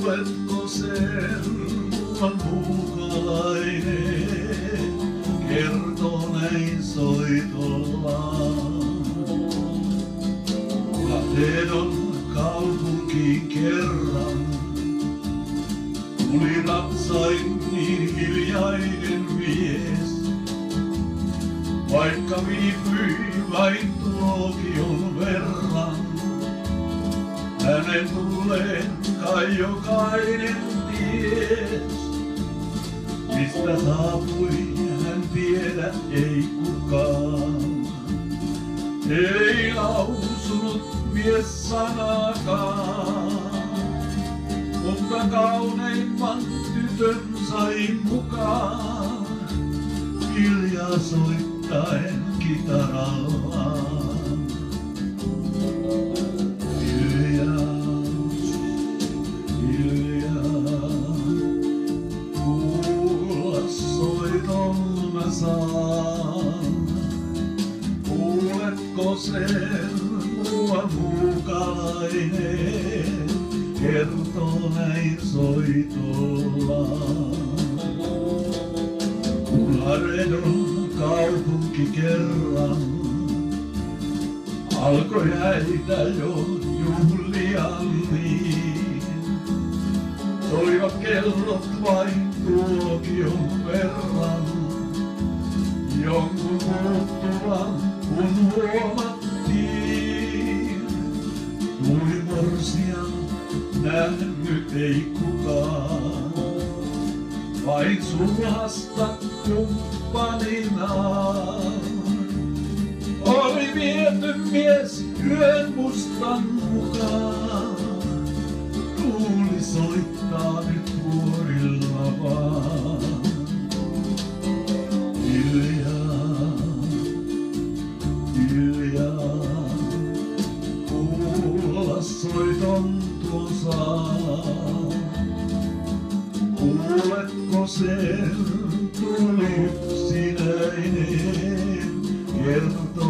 Kuuletko sen, muuan muukalainen kertoo näin soitollaan. Kateedon kaupunkiin kerran tuli ratsain niin hiljainen mies. Vaikka viipyi vain tuokion verran, hänen tulleen kai jokainen ties. Mistä saapui hän tiedä ei kukaan, ei lausunut mies sanaakaan. Mutta kauneimman tytön sai mukaan, hiljaa soittaen kitarallaan. Hiljaus, hiljaa, kuulla soiton mä saan. Kuuletko sen, muuan muukalainen kertoo näin soitollaan. Kun Laredon kaupunki kerran alkoi häitä jo juhliaan niin, soivat kellot vain tuokion verran. Jonkun muuttuvan kun huomattiin, tuli morsian nähnyt ei kukaan, vain sulhasta kumppaninaan. Oli viety mies yön mustan mukaan, tuuli soittaa nyt vuorilla vaan. Hiljaa, hiljaa, kuulla soiton tuon saa. Kuuletko sen, tuli yksinäinen kertoo